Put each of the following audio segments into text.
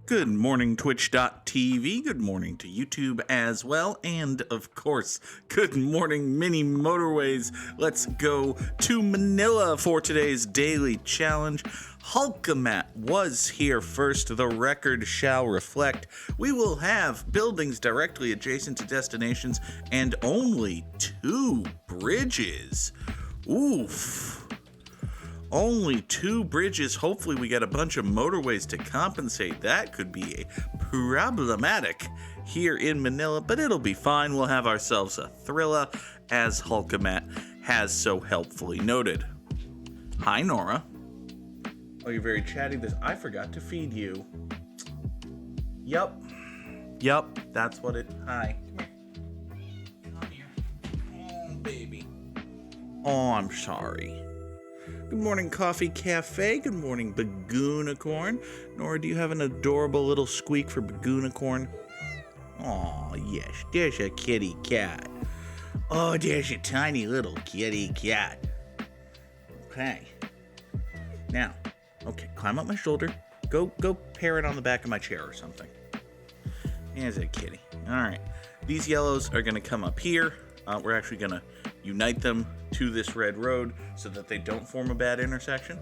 Good morning, Twitch.tv. Good morning to YouTube as well. And, of course, good morning, Mini Motorways. Let's go to Manila for today's daily challenge. Hulkamat was here first. The record shall reflect. We will have buildings directly adjacent to destinations and only 2 bridges. Oof. Only 2 bridges. Hopefully we get a bunch of motorways to compensate. That could be problematic here in Manila, but it'll be fine. We'll have ourselves a thriller, as Hulkamat has so helpfully noted. Hi, Nora. Oh, you're very chatty. I forgot to feed you. Yup, that's what it... Hi. Come here. Oh, baby. Oh, I'm sorry. Good morning, Coffee Cafe. Good morning, Bagoonicorn. Nora, do you have an adorable little squeak for Bagoonicorn? Oh, yes, there's a kitty cat. Oh, there's a tiny little kitty cat. Okay. Now, okay, climb up my shoulder. Go pair it on the back of my chair or something. There's a kitty. All right. These yellows are going to come up here. We're actually going to unite them to this red road so that they don't form a bad intersection.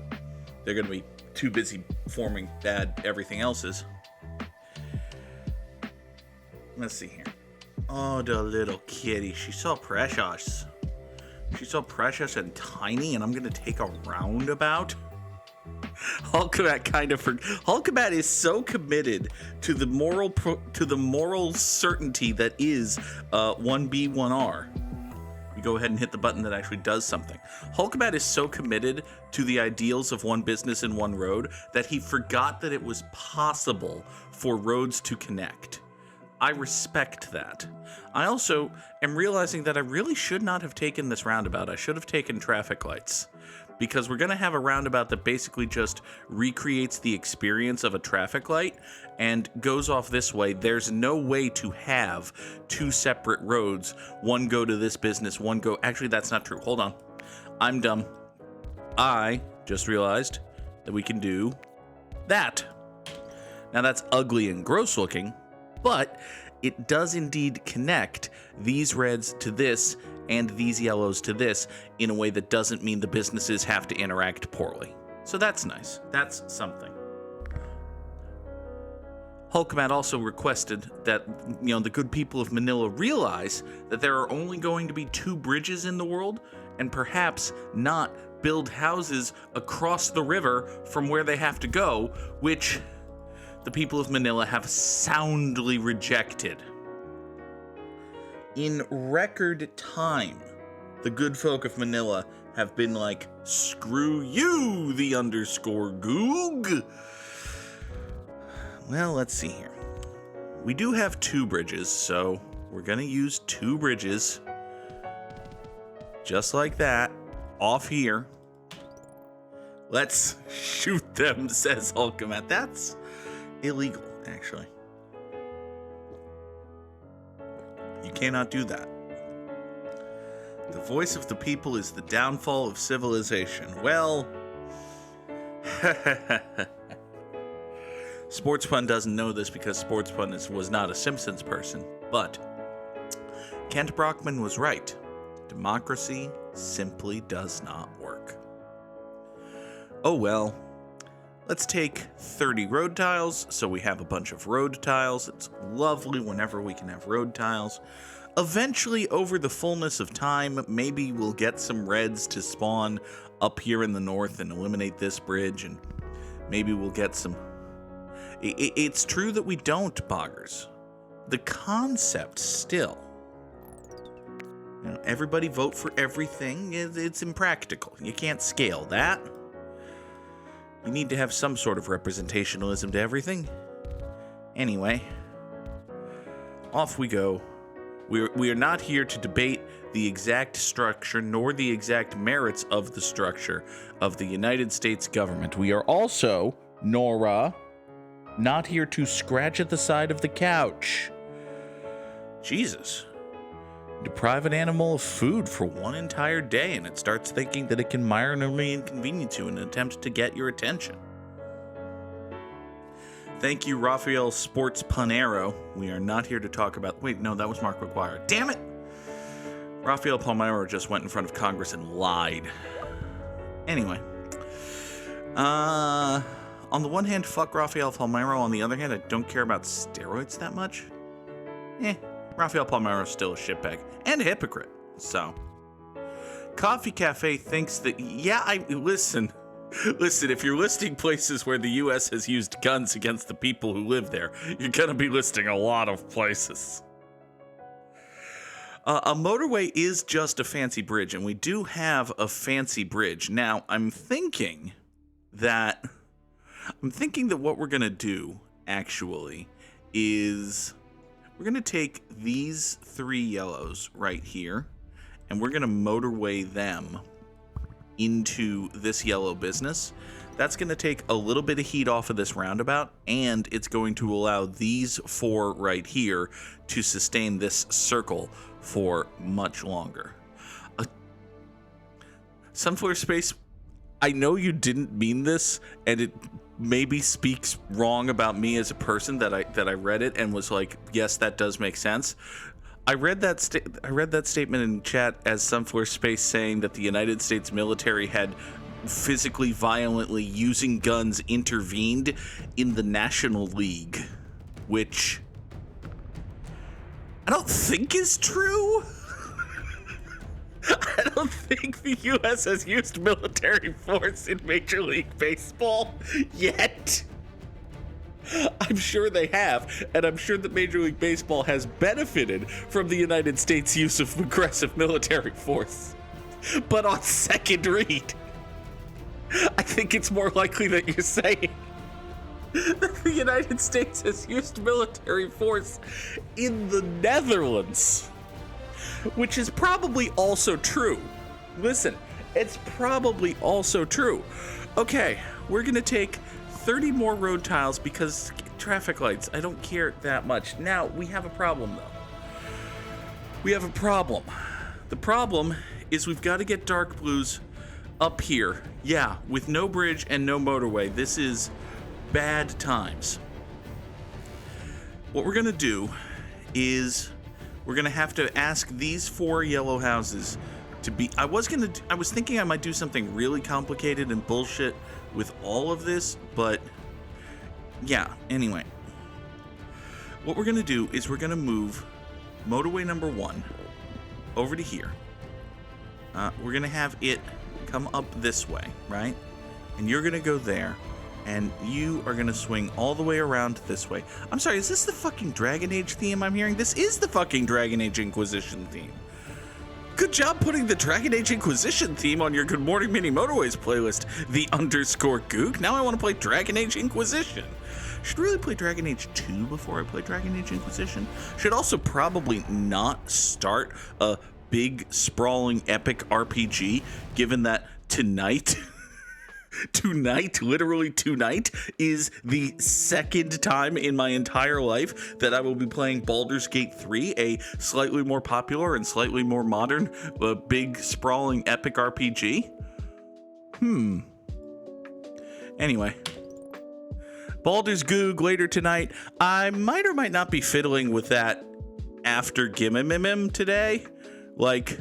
They're going to be too busy forming bad everything else's. Let's see here. Oh, the little kitty. She's so precious. She's so precious and tiny, and I'm going to take a roundabout. Hulkabat is so committed to the moral certainty that is 1B, 1R. You go ahead and hit the button that actually does something. Hulkabat is so committed to the ideals of one business and one road that he forgot that it was possible for roads to connect. I respect that. I also am realizing that I really should not have taken this roundabout. I should have taken traffic lights. Because we're going to have a roundabout that basically just recreates the experience of a traffic light and goes off this way. There's no way to have 2 separate roads. One go to this business, one go... Actually, that's not true. Hold on. I'm dumb. I just realized that we can do that. Now, that's ugly and gross looking, but it does indeed connect these reds to this and these yellows to this in a way that doesn't mean the businesses have to interact poorly. So that's nice. That's something. Hulkamat also requested that, the good people of Manila realize that there are only going to be 2 bridges in the world and perhaps not build houses across the river from where they have to go, which the people of Manila have soundly rejected. In record time, the good folk of Manila have been like, screw you, the _Goog. Well, let's see here. We do have 2 bridges, so we're going to use 2 bridges. Just like that. Off here. Let's shoot them, says Hulkamat. That's illegal, actually. You cannot do that. The voice of the people is the downfall of civilization. Well, Sportspun doesn't know this because Sportspun was not a Simpsons person, but Kent Brockman was right. Democracy simply does not work. Oh well. Let's take 30 road tiles, so we have a bunch of road tiles. It's lovely whenever we can have road tiles. Eventually, over the fullness of time, maybe we'll get some reds to spawn up here in the north and eliminate this bridge, and maybe we'll get some... It's true that we don't, Boggers. The concept still. Everybody vote for everything. It's impractical. You can't scale that. You need to have some sort of representationalism to everything. Anyway, off we go. We are not here to debate the exact structure nor the exact merits of the structure of the United States government. We are also, Nora, not here to scratch at the side of the couch. Jesus. Deprive an animal of food for one entire day, and it starts thinking that it can minorly inconvenience you in an attempt to get your attention. Thank you, Rafael Sports Panero. We are not here to talk about... Wait, no, that was Mark McGuire. Damn it! Rafael Palmeiro just went in front of Congress and lied. Anyway. On the one hand, fuck Rafael Palmeiro. On the other hand, I don't care about steroids that much. Rafael Palmeiro's still a shitbag. And a hypocrite. So. Coffee Cafe thinks that... Listen, if you're listing places where the U.S. has used guns against the people who live there, you're going to be listing a lot of places. A motorway is just a fancy bridge, and we do have a fancy bridge. Now, I'm thinking that what we're going to do, actually, is we're going to take these 3 yellows right here, and we're going to motorway them into this yellow business. That's going to take a little bit of heat off of this roundabout, and it's going to allow these 4 right here to sustain this circle for much longer. Sunflare Space, I know you didn't mean this, and it maybe speaks wrong about me as a person that I read it and was like, yes, that does make sense. I read that statement in chat as Sunflare Space saying that the United States military had physically, violently, using guns, intervened in the National League, which I don't think is true. I don't think the U.S. has used military force in Major League Baseball yet. I'm sure they have, and I'm sure that Major League Baseball has benefited from the United States' use of aggressive military force. But on second read, I think it's more likely that you're saying that the United States has used military force in the Netherlands, which is probably also true. Listen, it's probably also true. Okay, we're gonna take 30 more road tiles because traffic lights, I don't care that much. Now, we have a problem though. We have a problem. The problem is we've got to get dark blues up here. Yeah, with no bridge and no motorway, this is bad times. What we're gonna do is we're gonna have to ask these 4 yellow houses to be... I was thinking I might do something really complicated and bullshit with all of this, but yeah, anyway. What we're gonna do is we're gonna move motorway number 1 over to here. We're gonna have it come up this way, right? And you're gonna go there, and you are gonna swing all the way around this way. I'm sorry, is this the fucking Dragon Age theme I'm hearing? This is the fucking Dragon Age Inquisition theme. Good job putting the Dragon Age Inquisition theme on your Good Morning Mini Motorways playlist, the _Goog. Now I want to play Dragon Age Inquisition. Should really play Dragon Age 2 before I play Dragon Age Inquisition. Should also probably not start a big, sprawling, epic RPG, given that tonight... literally tonight, is the second time in my entire life that I will be playing Baldur's Gate 3, a slightly more popular and slightly more modern, big, sprawling, epic RPG. Anyway. Baldur's Goog later tonight. I might or might not be fiddling with that after Gimmimimim today. Like,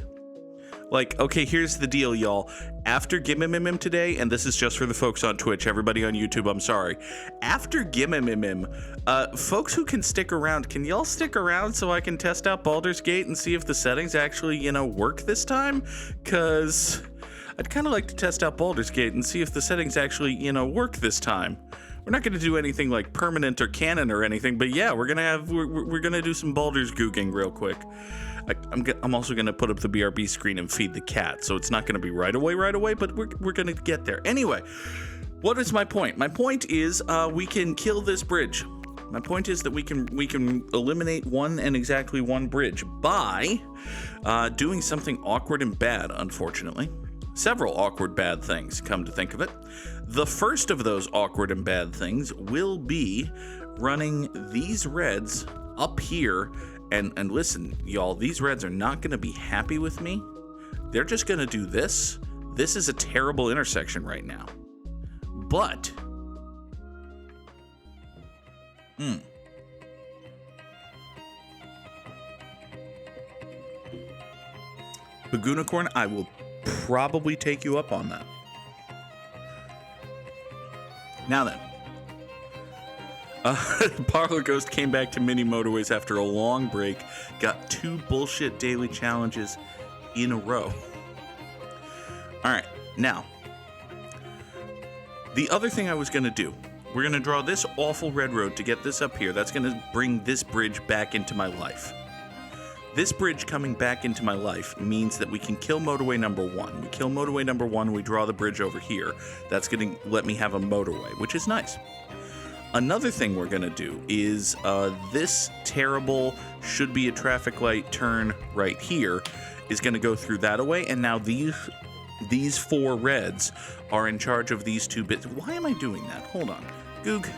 okay, here's the deal, y'all. After Gimmimimim today, and this is just for the folks on Twitch, everybody on YouTube, I'm sorry. After Gimmimimim, folks who can stick around, can y'all stick around so I can test out Baldur's Gate and see if the settings actually, work this time? Because I'd kind of like to test out Baldur's Gate and see if the settings actually, work this time. We're not going to do anything like permanent or canon or anything, but yeah, we're gonna do some Baldur's Googing real quick. I'm also going to put up the BRB screen and feed the cat, so it's not going to be right away, but we're going to get there. Anyway, what is my point? My point is we can kill this bridge. My point is that we can eliminate exactly one bridge by doing something awkward and bad, unfortunately. Several awkward bad things, come to think of it. The first of those awkward and bad things will be running these reds up here. And listen, y'all, these reds are not going to be happy with me. They're just going to do this. This is a terrible intersection right now. But Unicorn, I will probably take you up on that. Now then. Parlor Ghost came back to Mini Motorways after a long break, got 2 bullshit daily challenges in a row. Alright, now, the other thing I was going to do, we're going to draw this awful red road to get this up here. That's going to bring this bridge back into my life. This bridge coming back into my life means that we can kill motorway number 1. We kill motorway number 1, we draw the bridge over here. That's going to let me have a motorway, which is nice. Another thing we're going to do is this terrible should be a traffic light turn right here is going to go through that away, and now these 4 reds are in charge of these 2 bits. Why am I doing that? Hold on. Goog,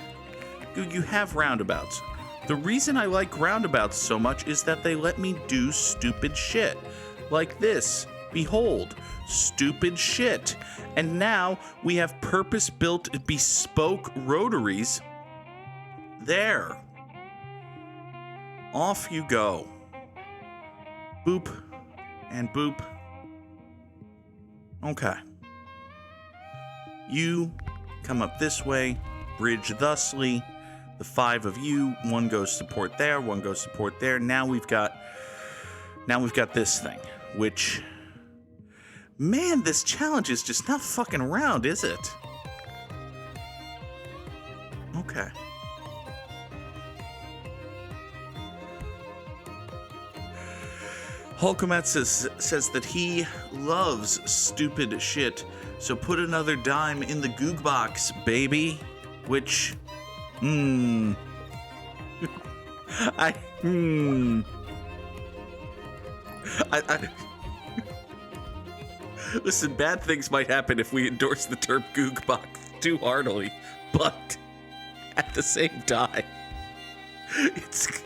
you have roundabouts. The reason I like roundabouts so much is that they let me do stupid shit. Like this. Behold, stupid shit. And now we have purpose-built, bespoke rotaries. There. Off you go. Boop. And boop. Okay. You come up this way, bridge thusly. The 5 of you, 1 goes support there, 1 goes support there. Now we've got this thing, which, man, this challenge is just not fucking around, is it? Okay. Hulkamat says that he loves stupid shit, so put another dime in the Goog box, baby. Which, Listen, bad things might happen if we endorse the term Goog box too heartily, but at the same time, it's...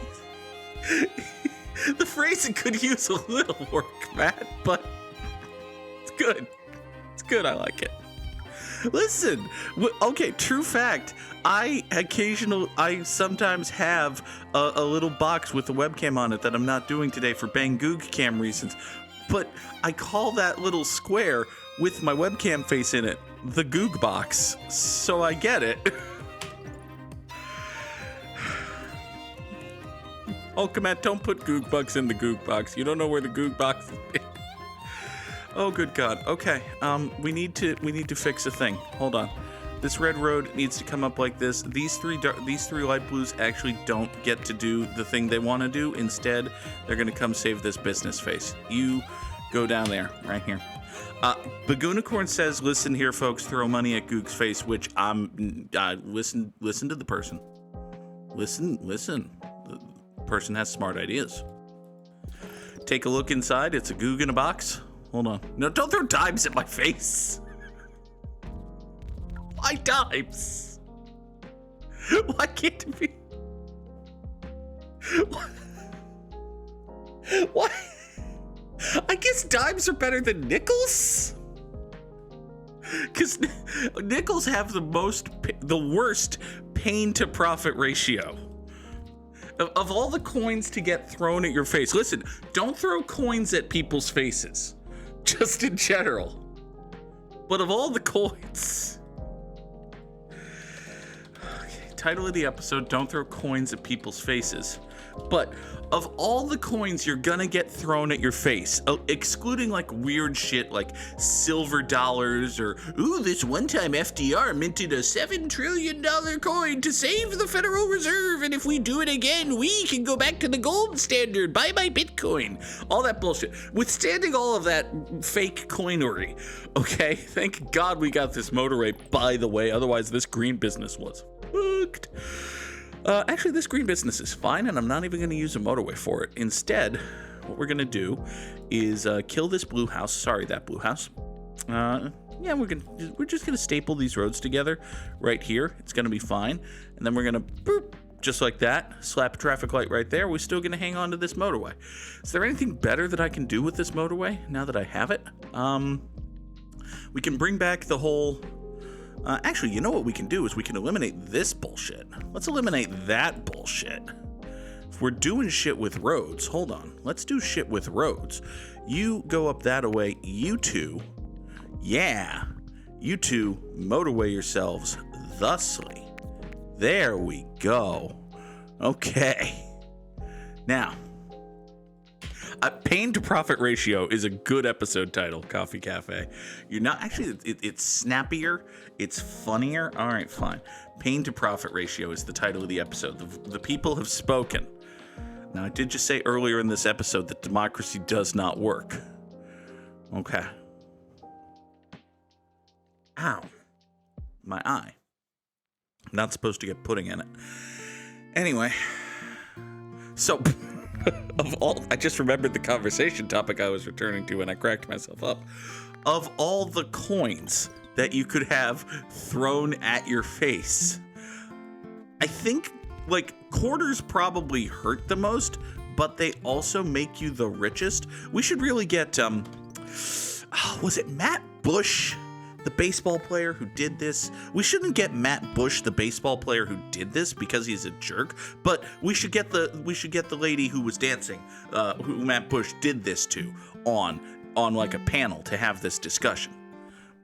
the phrasing could use a little work, Matt, but it's good. It's good, I like it. Listen, okay, true fact, I sometimes have a little box with a webcam on it that I'm not doing today for Bang Goog cam reasons, but I call that little square with my webcam face in it the Goog box, so I get it. Oh, come on, don't put Goog bugs in the Goog box. You don't know where the Goog box is. Oh, good God. Okay, we need to fix a thing. Hold on. This red road needs to come up like this. These three light blues actually don't get to do the thing they want to do. Instead, they're going to come save this business face. You go down there, right here. Unicorn says, listen here, folks, throw money at Goog's face, which listen to the person. Listen. The person has smart ideas. Take a look inside. It's a Goog in a box. Hold on. No, don't throw dimes at my face. Why dimes? Why can't it be? Why? I guess dimes are better than nickels? Because nickels have the worst pain to profit ratio. Of all the coins to get thrown at your face, listen, don't throw coins at people's faces. Just in general. But of all the coins... Okay, title of the episode, don't throw coins at people's faces. But of all the coins you're gonna get thrown at your face, excluding like weird shit like silver dollars or, ooh, this one time FDR minted a $7 trillion coin to save the Federal Reserve, and if we do it again, we can go back to the gold standard, buy my Bitcoin. All that bullshit. Withstanding all of that fake coinery, okay? Thank God we got this motorway, by the way, otherwise this green business was fucked. Actually, this green business is fine, and I'm not even going to use a motorway for it. Instead, what we're going to do is kill this blue house. Sorry, that blue house. Yeah, we're just going to staple these roads together right here. It's going to be fine. And then we're going to, boop, just like that, slap a traffic light right there. We're still going to hang on to this motorway. Is there anything better that I can do with this motorway now that I have it? We can bring back the whole Actually, you know what we can do is we can eliminate this bullshit. Let's eliminate that bullshit. If we're doing shit with roads, hold on. Let's do shit with roads. You go up that way, you two. Yeah. You two motorway yourselves thusly. There we go. Okay. Now, pain to profit ratio is a good episode title, Coffee Cafe. You're not actually, it's snappier, it's funnier. All right, fine. Pain to profit ratio is the title of the episode. The people have spoken. Now, I did just say earlier in this episode that democracy does not work. Okay. Ow. My eye. I'm not supposed to get pudding in it. Anyway. So, I just remembered the conversation topic I was returning to and I cracked myself up. Of all the coins that you could have thrown at your face, I think, like, quarters probably hurt the most, but they also make you the richest. We should really get, was it Matt Bush, the baseball player who did this? We shouldn't get Matt Bush, the baseball player who did this, because he's a jerk. But we should get the lady who was dancing, who Matt Bush did this to, on like a panel to have this discussion.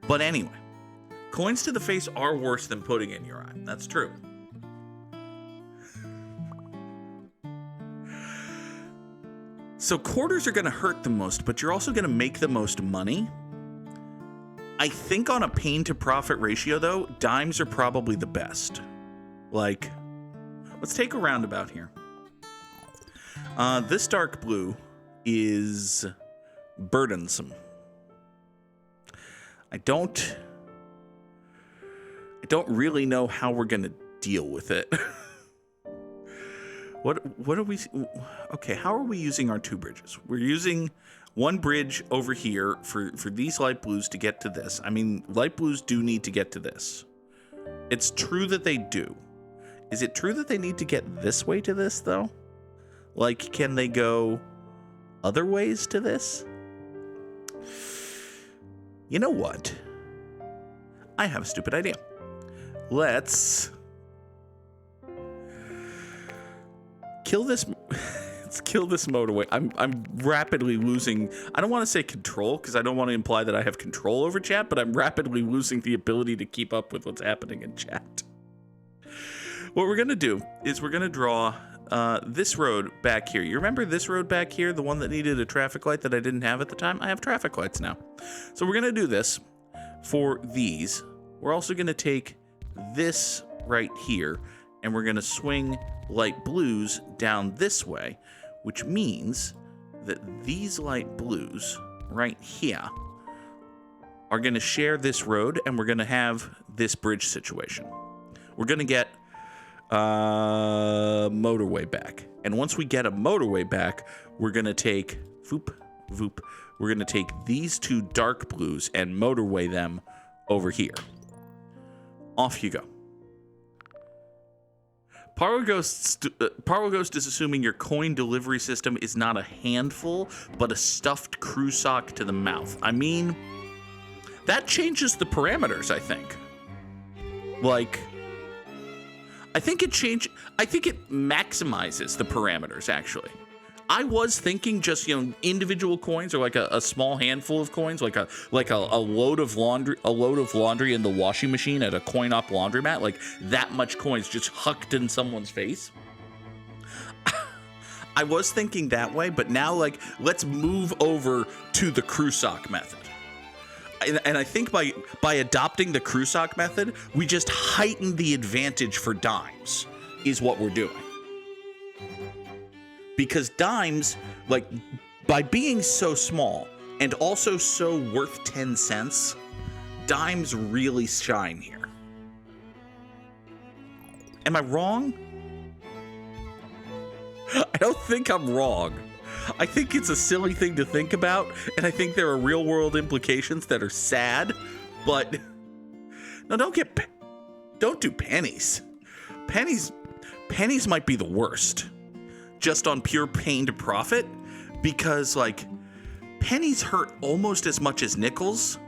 But anyway, coins to the face are worse than pudding in your eye. That's true. So quarters are going to hurt the most, but you're also going to make the most money. I think on a pain to profit ratio, though, dimes are probably the best. Like, let's take a roundabout here. This dark blue is burdensome. I don't really know how we're going to deal with it. What are we... Okay, how are we using our two bridges? We're using one bridge over here for these light blues to get to this. I mean, light blues do need to get to this. It's true that they do. Is it true that they need to get this way to this, though? Like, can they go other ways to this? You know what? I have a stupid idea. Let's kill this. Let's kill this motorway. I'm rapidly losing. I don't want to say control because I don't want to imply that I have control over chat, but I'm rapidly losing the ability to keep up with what's happening in chat. What we're gonna do is we're gonna draw this road back here. You remember this road back here, the one that needed a traffic light that I didn't have at the time? I have traffic lights now. So we're gonna do this for these. We're also gonna take this right here and we're gonna swing light blues down this way, which means that these light blues right here are going to share this road and we're going to have this bridge situation. We're going to get a motorway back. And once we get a motorway back, we're going to take, voop, voop, we're going to take these two dark blues and motorway them over here. Off you go. Parlor Ghost is assuming your coin delivery system is not a handful, but a stuffed crew sock to the mouth. I mean, that changes the parameters, I think. Like, I think it maximizes the parameters, actually. I was thinking just, individual coins or like a small handful of coins, like a load of laundry in the washing machine at a coin-op laundromat, like that much coins just hucked in someone's face. I was thinking that way, but now, like, let's move over to the crew sock method. And I think by adopting the crew sock method, we just heighten the advantage for dimes, is what we're doing. Because dimes, like, by being so small and also so worth 10 cents, dimes really shine here. Am I wrong? I don't think I'm wrong. I think it's a silly thing to think about, and I think there are real-world implications that are sad, but no, don't do pennies. Pennies might be the worst. Just on pure pain to profit, because, like, pennies hurt almost as much as nickels.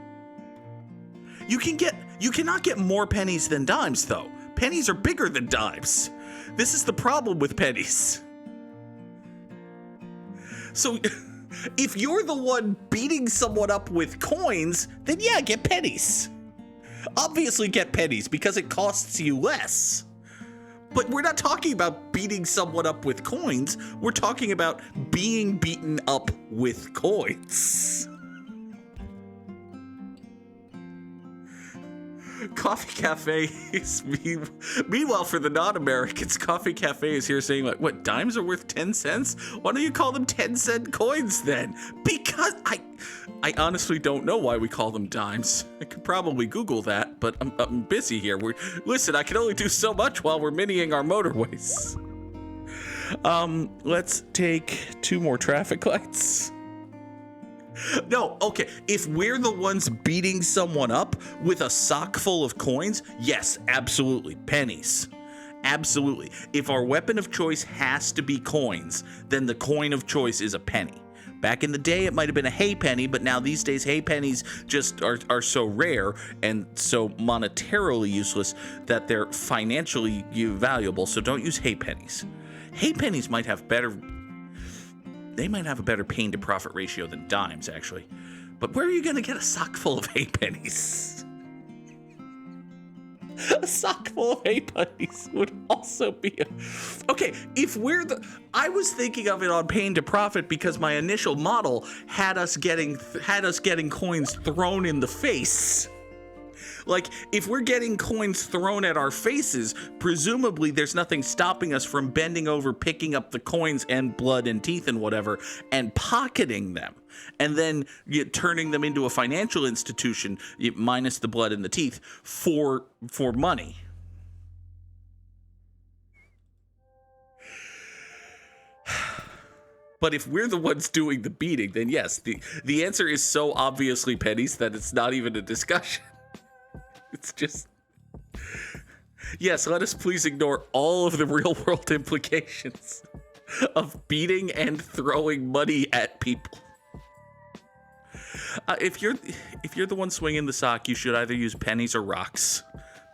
You can get You cannot get more pennies than dimes, though. Pennies are bigger than dimes. This is the problem with pennies. So, if you're the one beating someone up with coins, then yeah, get pennies. Obviously get pennies because it costs you less. But we're not talking about beating someone up with coins. We're talking about being beaten up with coins. Coffee Cafe is meanwhile, for the non-Americans, Coffee Cafe is here saying, like, what, dimes are worth 10 cents? Why don't you call them 10-cent coins then? Because I honestly don't know why we call them dimes. I could probably Google that, but I'm busy here. Listen, I can only do so much while we're miniing our motorways. Let's take 2 more traffic lights. No, okay, if we're the ones beating someone up with a sock full of coins, yes, absolutely, pennies. Absolutely. If our weapon of choice has to be coins, then the coin of choice is a penny. Back in the day, it might have been a hay penny, but now these days, hay pennies just are so rare and so monetarily useless that they're financially valuable, so don't use hay pennies. Hay pennies might have They might have a better pain to profit ratio than dimes, actually. But where are you going to get a sock full of hay pennies? A sock full of hay pennies would also be okay, if we're I was thinking of it on pain to profit because my initial model had us getting coins thrown in the face. Like, if we're getting coins thrown at our faces, presumably there's nothing stopping us from bending over, picking up the coins and blood and teeth and whatever, and pocketing them. And then turning them into a financial institution, minus the blood and the teeth, for money. But if we're the ones doing the beating, then yes, the answer is so obviously pennies that it's not even a discussion. It's just, yes, let us please ignore all of the real world implications of beating and throwing money at people. If you're the one swinging the sock, you should either use pennies or rocks.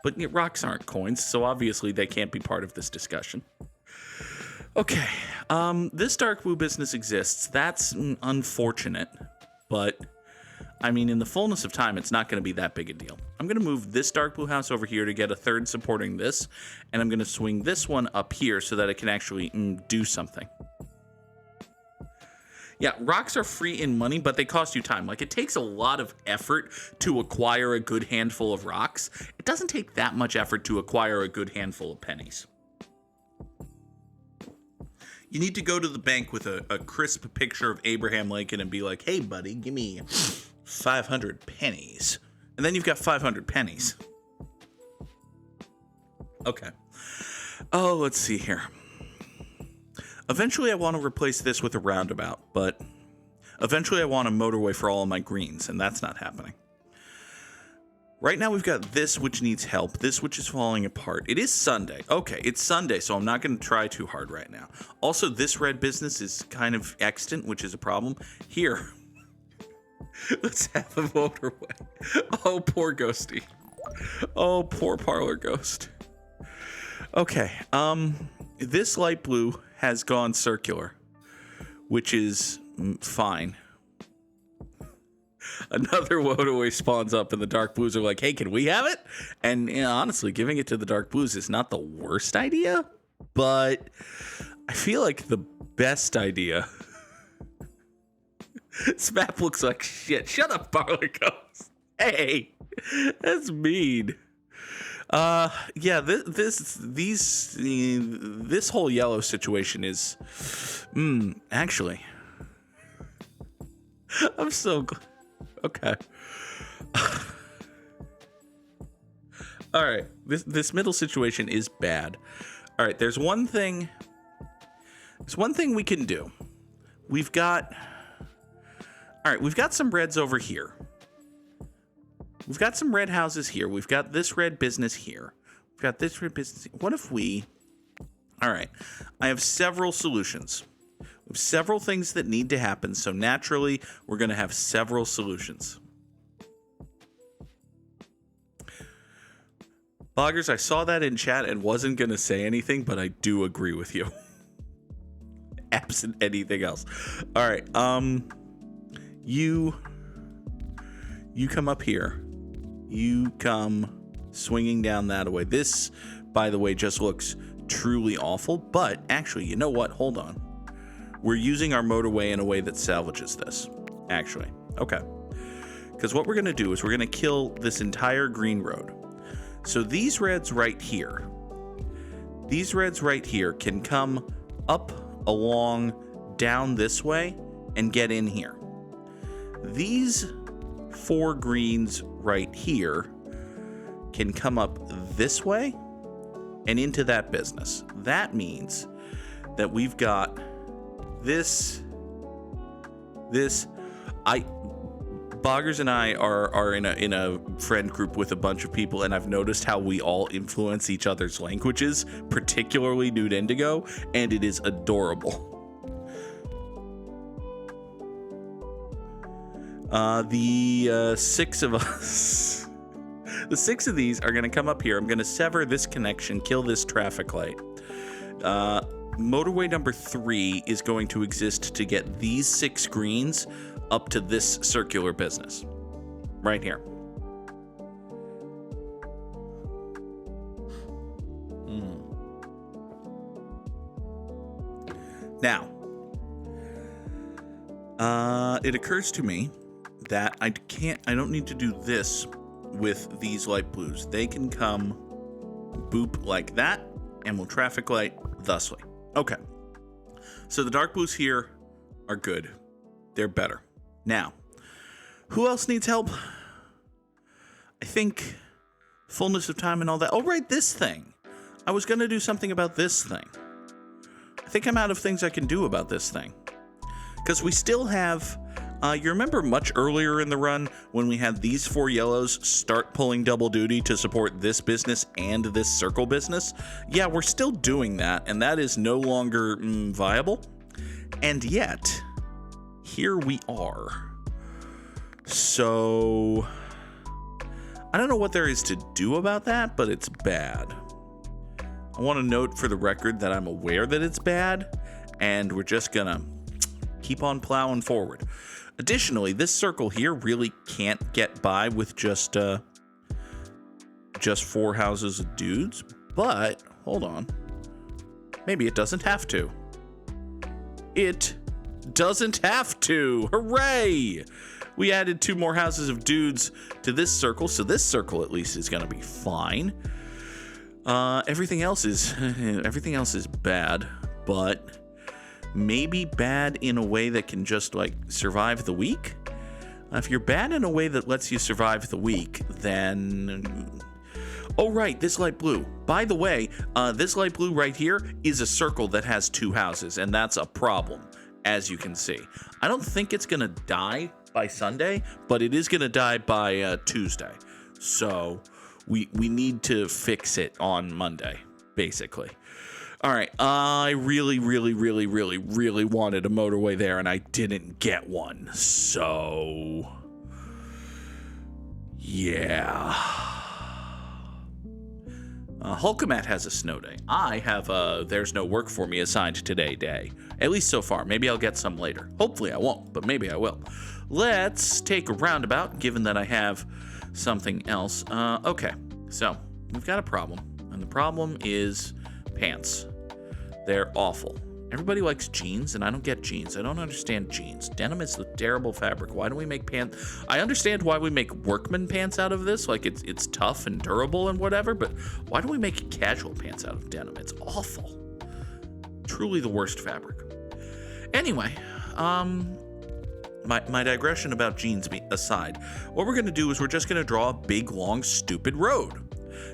But rocks aren't coins, so obviously they can't be part of this discussion. Okay, this dark blue business exists. That's unfortunate, but I mean, in the fullness of time, it's not going to be that big a deal. I'm going to move this dark blue house over here to get a third supporting this, and I'm going to swing this one up here so that it can actually do something. Yeah, rocks are free in money, but they cost you time. Like, it takes a lot of effort to acquire a good handful of rocks. It doesn't take that much effort to acquire a good handful of pennies. You need to go to the bank with a crisp picture of Abraham Lincoln and be like, hey, buddy, give me 500 pennies. And then you've got 500 pennies. Okay. Oh, let's see here. Eventually I want to replace this with a roundabout, but eventually I want a motorway for all of my greens, and that's not happening. Right now we've got this which needs help, this which is falling apart. It is Sunday. Okay, it's Sunday, so I'm not going to try too hard right now. Also, this red business is kind of extant, which is a problem. Here. Let's have a motorway. Oh, poor Ghosty. Oh, poor Parlor Ghost. Okay, this light blue has gone circular, which is fine. Another motorway spawns up and the dark blues are like, hey, can we have it? And honestly, giving it to the dark blues is not the worst idea, but I feel like the best idea. This map looks like shit. Shut up, Parlor Ghost. Hey, that's mean. Yeah, this whole yellow situation is, actually, I'm so glad. Okay. All right, this middle situation is bad. All right, there's one thing we can do. We've got some reds over here. We've got some red houses here. We've got this red business here. We've got this red business. What if we... All right. I have several solutions. We have several things that need to happen, so naturally, we're going to have several solutions. Boggers, I saw that in chat and wasn't going to say anything, but I do agree with you. Absent anything else. All right. You come up here. You come swinging down that way. This, by the way, just looks truly awful. But actually, you know what? Hold on. We're using our motorway in a way that salvages this. Actually. Okay. Because what we're going to do is we're going to kill this entire green road. So these reds right here can come up, along, down this way and get in here. These 4 greens right here can come up this way and into that business. That means that we've got Boggers and I are in a friend group with a bunch of people, and I've noticed how we all influence each other's languages, particularly Nude Indigo, and it is adorable. The 6 of us, the 6 of these are going to come up here. I'm going to sever this connection, kill this traffic light. Motorway number 3 is going to exist to get these 6 greens up to this circular business right here. Now, it occurs to me that I don't need to do this with these light blues. They can come boop like that, and we'll traffic light thusly. Okay. So the dark blues here are good. They're better. Now, who else needs help? I think fullness of time and all that. Oh, right, this thing. I was going to do something about this thing. I think I'm out of things I can do about this thing. Because we still have... you remember much earlier in the run when we had these 4 yellows start pulling double duty to support this business and this circle business? Yeah, we're still doing that, and that is no longer viable. And yet, here we are. So, I don't know what there is to do about that, but it's bad. I want to note for the record that I'm aware that it's bad, and we're just gonna keep on plowing forward. Additionally, this circle here really can't get by with just 4 houses of dudes, but hold on. Maybe it doesn't have to. It doesn't have to. Hooray! We added 2 more houses of dudes to this circle, so this circle at least is going to be fine. Everything else is bad, but maybe bad in a way that can just like survive the week. If you're bad in a way that lets you survive the week, then oh right, this light blue. By the way, this light blue right here is a circle that has 2 houses, and that's a problem, as you can see. I don't think it's gonna die by Sunday, but it is gonna die by Tuesday. So we need to fix it on Monday, basically. All right, I really wanted a motorway there, and I didn't get one. So, yeah. Hulkamat has a snow day. I have a there's no work for me assigned today day. At least so far. Maybe I'll get some later. Hopefully I won't, but maybe I will. Let's take a roundabout, given that I have something else. Okay, so we've got a problem, and the problem is pants. They're awful. Everybody likes jeans, and I don't get jeans. I don't understand jeans. Denim is a terrible fabric. Why do we make pants? I understand why we make workman pants out of this. Like, it's tough and durable and whatever, but why do we make casual pants out of denim? It's awful. Truly the worst fabric. Anyway, my digression about jeans aside, what we're going to do is we're just going to draw a big, long, stupid road.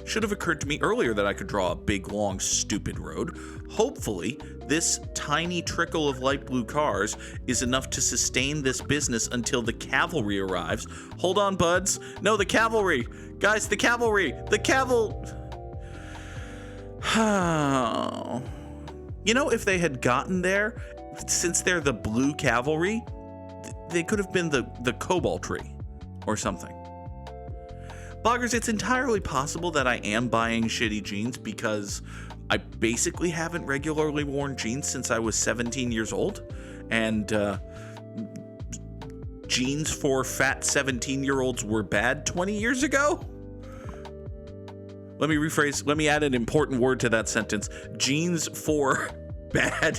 Should have occurred to me earlier that I could draw a big, long, stupid road. Hopefully, this tiny trickle of light blue cars is enough to sustain this business until the cavalry arrives. Hold on, buds. No, the cavalry. Guys, the cavalry. The You know, if they had gotten there, since they're the blue cavalry, they could have been the cobalt tree or something. Bloggers, it's entirely possible that I am buying shitty jeans because I basically haven't regularly worn jeans since I was 17 years old. And jeans for fat 17-year-olds were bad 20 years ago? Let me rephrase. Let me add an important word to that sentence. Jeans for bad.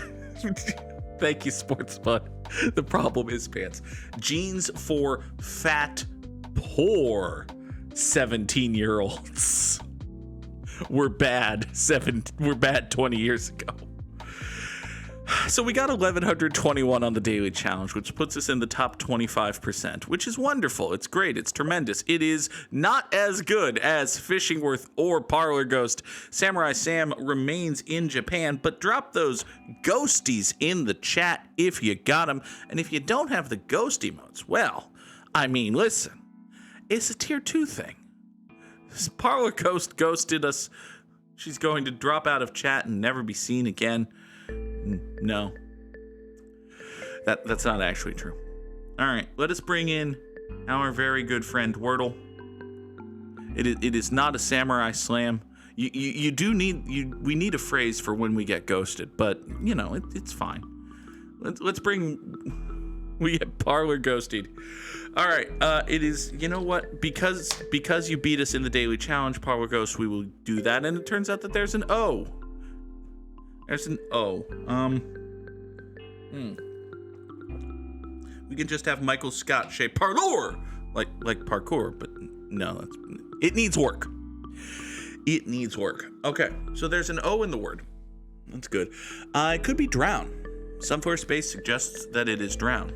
Thank you, Sports Bud. The problem is pants. Jeans for fat, poor 17-year-olds were bad 20 years ago. So we got 1,121 on the daily challenge, which puts us in the top 25%, which is wonderful. It's great. It's tremendous. It is not as good as Fishingworth or Parlor Ghost. Samurai Sam remains in Japan, but drop those ghosties in the chat if you got them. And if you don't have the ghost emotes, well, I mean, listen, it's a tier 2 thing. This Parlor Ghost ghosted us. She's going to drop out of chat and never be seen again. No, that's not actually true. All right, let us bring in our very good friend Wordle. It is not a samurai slam. You do need we need a phrase for when we get ghosted, but you know it's fine. Let's bring we get Parlor ghosted. All right, it is, you know what, because you beat us in the daily challenge, Parlor Ghost, we will do that, and it turns out that there's an O. There's an O. We can just have Michael Scott say parkour, like parkour, but no, it needs work. It needs work. Okay, so there's an O in the word. That's good. It could be drown. Sunflower Space suggests that it is drown.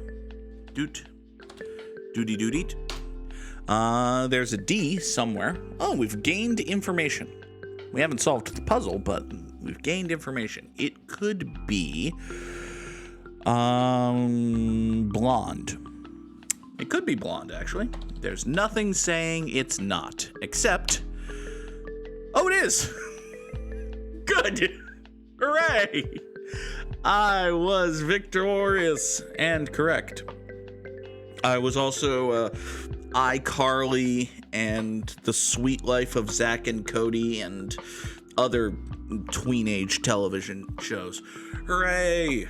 Doot. Doody doodyt. There's a D somewhere. Oh, we've gained information. We haven't solved the puzzle, but we've gained information. It could be blonde. It could be blonde, actually. There's nothing saying it's not, except... Oh, it is! Good! Hooray! I was victorious and correct. I was also iCarly and The Sweet Life of Zack and Cody and other tween-age television shows. Hooray!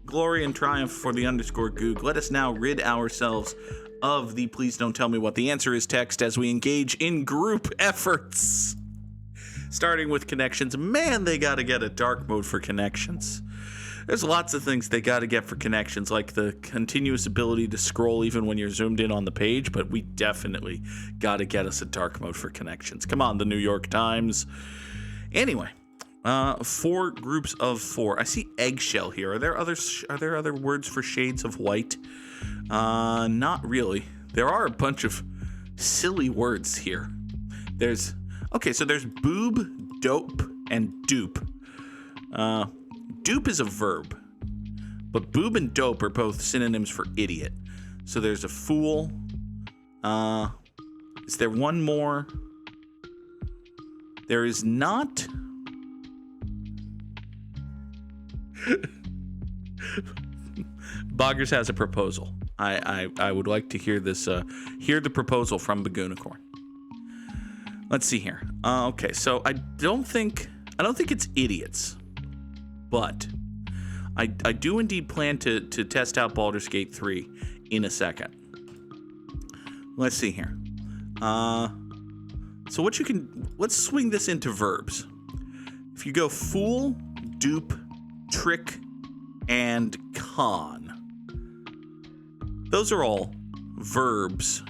Glory and triumph for the _Goog. Let us now rid ourselves of the please don't tell me what the answer is text as we engage in group efforts. Starting with connections. Man, they gotta get a dark mode for connections. There's lots of things they gotta get for connections, like the continuous ability to scroll even when you're zoomed in on the page, but we definitely gotta get us a dark mode for connections. Come on, the New York Times. Anyway, 4 groups of 4. I see eggshell here. Are there other words for shades of white? Not really. There are a bunch of silly words here. There's boob, dope, and dupe. Dupe is a verb, but boob and dope are both synonyms for idiot. So there's a fool. Is there one more? There is not. Boggers has a proposal. I would like to hear this. Hear the proposal from Bagoonicorn. Let's see here. Okay, so I don't think it's idiots, but I do indeed plan to test out Baldur's Gate 3 in a second. Let's see here. So let's swing this into verbs. If you go fool, dupe, trick, and con, those are all verbs.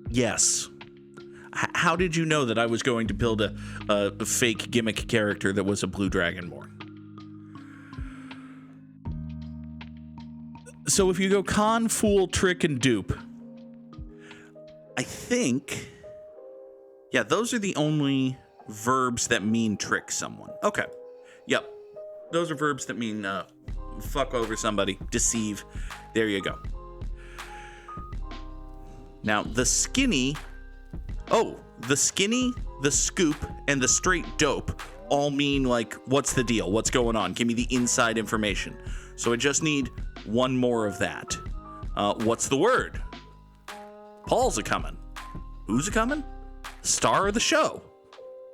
Yes. How did you know that I was going to build a fake gimmick character that was a blue dragonborn? So if you go con, fool, trick, and dupe, I think, yeah, those are the only verbs that mean trick someone. Okay. Yep. Those are verbs that mean fuck over somebody, deceive. There you go. Now, the skinny, the scoop, and the straight dope all mean, like, what's the deal? What's going on? Give me the inside information. So I just need one more of that. What's the word? Paul's a-coming. Who's a-coming? Star of the show.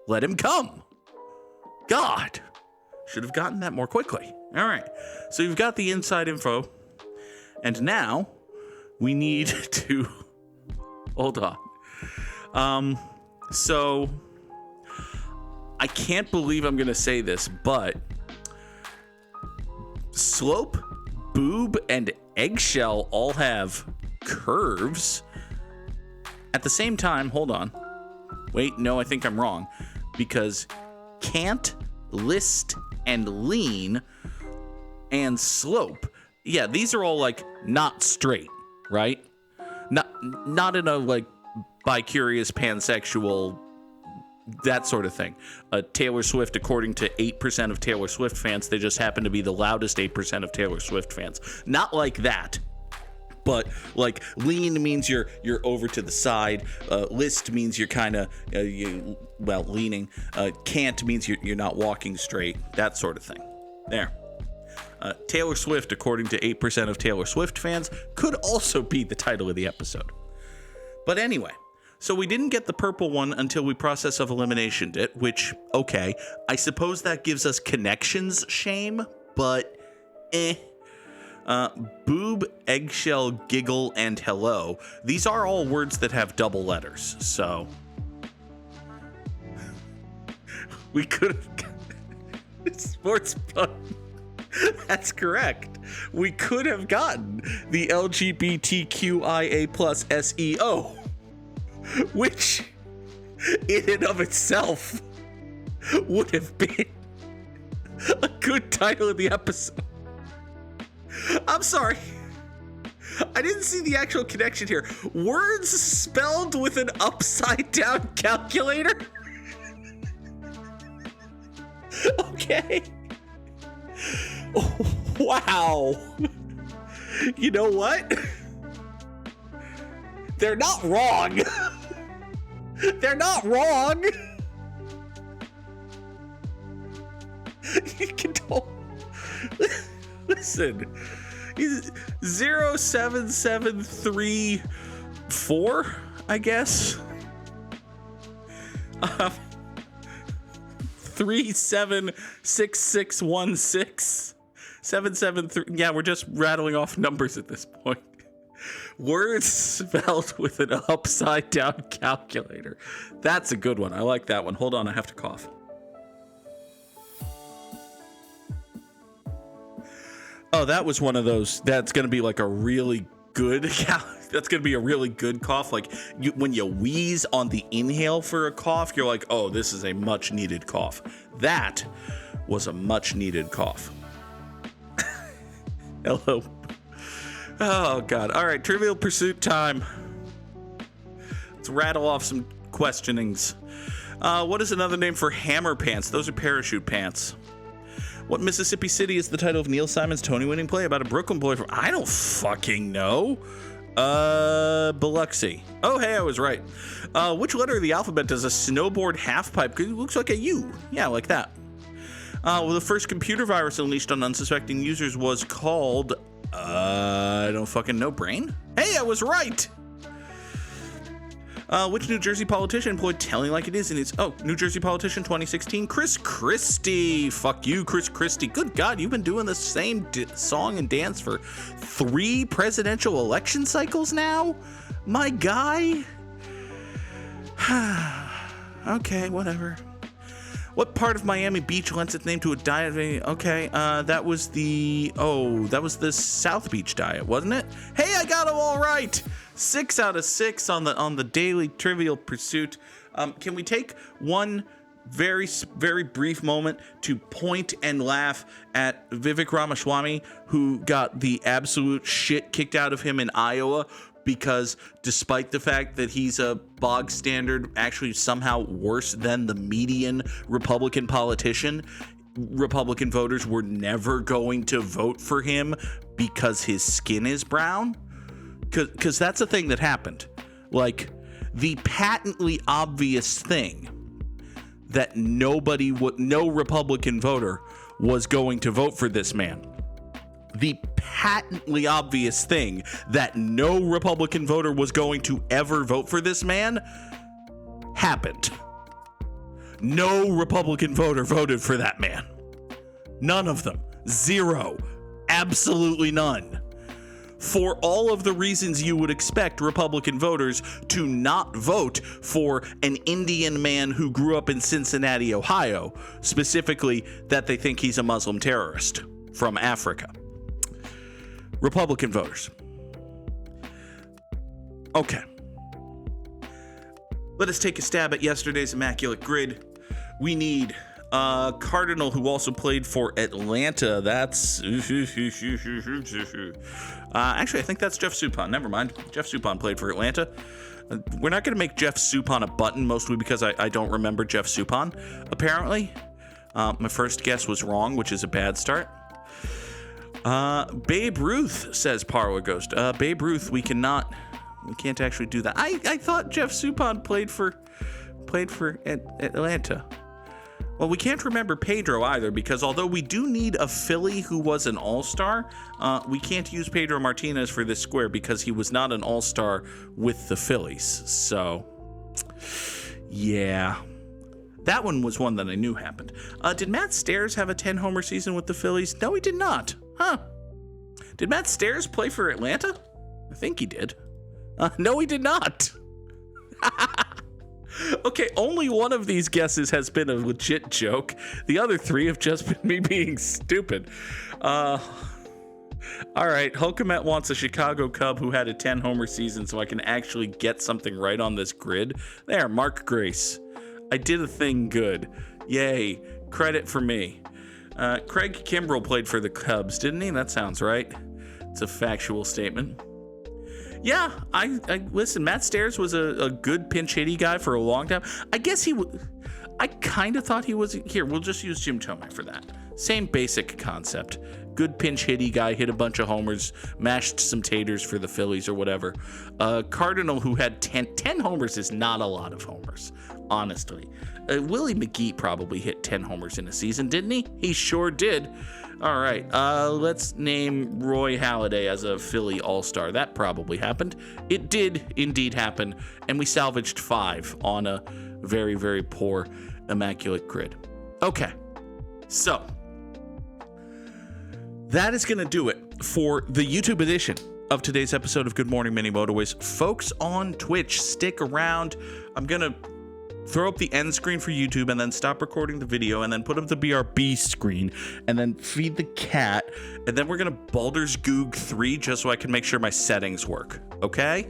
Let him come. God. Should have gotten that more quickly. All right. So you've got the inside info. And now we need to... Hold on. So I can't believe I'm going to say this, but Slope, Boob, and Eggshell all have curves. At the same time, hold on. Wait, no, I think I'm wrong. Because Can't, List, and Lean, and Slope, yeah, these are all, like, not straight, right? Not in a, like, bi-curious, pansexual, that sort of thing. Taylor Swift, according to 8% of Taylor Swift fans, they just happen to be the loudest 8% of Taylor Swift fans. Not like that. But like lean means you're over to the side. List means you're kind of leaning. Can't means you're not walking straight. That sort of thing. There. Taylor Swift, according to 8% of Taylor Swift fans, could also be the title of the episode. But anyway, so we didn't get the purple one until we process of eliminationed it, which, okay, I suppose that gives us connections shame, but Boob, Eggshell, Giggle, and Hello. These are all words that have double letters, so we could have sports fun. That's correct. We could have gotten the LGBTQIA plus SEO, which in and of itself would have been a good title of the episode. I'm sorry. I didn't see the actual connection here. Words spelled with an upside down calculator? Okay. Oh, wow. You know what? They're not wrong. They're not wrong. You can tell. Listen. He's 07734, I guess. 376616 773. Yeah, we're just rattling off numbers at this point. Words spelled with an upside down calculator. That's a good one. I like that one. Hold on, I have to cough. Oh, that was one of those. That's going to be like a really good. That's going to be a really good cough. Like when you wheeze on the inhale for a cough, you're like, oh, this is a much needed cough. That was a much needed cough. Hello. Oh, God. All right. Trivial Pursuit time. Let's rattle off some questionings. What is another name for hammer pants? Those are parachute pants. What Mississippi City is the title of Neil Simon's Tony-winning play about a Brooklyn boy from... I don't fucking know. Biloxi. Oh, hey, I was right. Which letter of the alphabet does a snowboard half-pipe? It looks like a U. Yeah, like that. Well, the first computer virus unleashed on unsuspecting users was called... I don't fucking know. Brain? Hey, I was right! Which New Jersey politician employed telling like it is in his... Oh, New Jersey politician 2016, Chris Christie. Fuck you, Chris Christie. Good God, you've been doing the same song and dance for 3 presidential election cycles now? My guy? Okay, whatever. What part of Miami Beach lends its name to a diet? Okay, that was the South Beach diet, wasn't it? Hey, I got them all right. 6 out of 6 on the daily Trivial Pursuit. Can we take one very, very brief moment to point and laugh at Vivek Ramaswamy, who got the absolute shit kicked out of him in Iowa? Because despite the fact that he's a bog standard, actually somehow worse than the median Republican politician, Republican voters were never going to vote for him because his skin is brown. Because that's the thing that happened. Like, the patently obvious thing that no Republican voter was going to vote for this man the patently obvious thing that no Republican voter was going to ever vote for this man happened. No Republican voter voted for that man. None of them. Zero. Absolutely none. For all of the reasons you would expect Republican voters to not vote for an Indian man who grew up in Cincinnati, Ohio, specifically that they think he's a Muslim terrorist from Africa. Republican voters. Okay. Let us take a stab at yesterday's Immaculate Grid. We need Cardinal, who also played for Atlanta. That's actually, I think that's Jeff Suppan. Never mind. Jeff Suppan played for Atlanta. We're not going to make Jeff Suppan a button, mostly because I don't remember Jeff Suppan, apparently. My first guess was wrong, which is a bad start. Babe Ruth, says Parlor Ghost. Babe Ruth, we can't actually do that. I thought Jeff Suppan played for Atlanta. Well, we can't remember Pedro either, because although we do need a Philly who was an all-star, we can't use Pedro Martinez for this square because he was not an all-star with the Phillies. So, yeah. That one was one that I knew happened. Did Matt Stairs have a 10-homer season with the Phillies? No, he did not. Huh. Did Matt Stairs play for Atlanta? I think he did. No, he did not. Okay, only one of these guesses has been a legit joke. The other three have just been me being stupid. All right, Hulkamet wants a Chicago Cub who had a 10-homer season so I can actually get something right on this grid. There, Mark Grace. I did a thing good. Yay, credit for me. Craig Kimbrell played for the Cubs, didn't he? That sounds right. It's a factual statement. Yeah, I listen, Matt Stairs was a good pinch hitty guy for a long time. I guess I kind of thought he was, here, we'll just use Jim Thome for that. Same basic concept. Good pinch hitty guy, hit a bunch of homers, mashed some taters for the Phillies or whatever. Cardinal, who had 10 homers is not a lot of homers, honestly. Willie McGee probably hit 10 homers in a season, didn't he? He sure did. All right, let's name Roy Halladay as a Philly All-Star. That probably happened. It did indeed happen, and we salvaged 5 on a very, very poor Immaculate Grid. Okay, so that is going to do it for the YouTube edition of today's episode of Good Morning Mini Motorways. Folks on Twitch, stick around. I'm going to throw up the end screen for YouTube and then stop recording the video and then put up the BRB screen and then feed the cat. And then we're going to Baldur's Goog 3 just so I can make sure my settings work. Okay?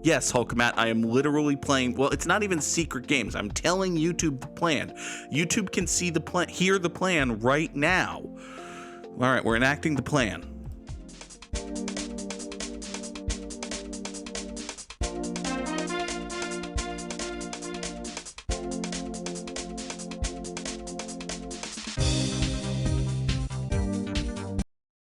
Yes, Hulkmat, I am literally playing. Well, it's not even secret games. I'm telling YouTube the plan. YouTube can see the plan, hear the plan right now. All right, we're enacting the plan.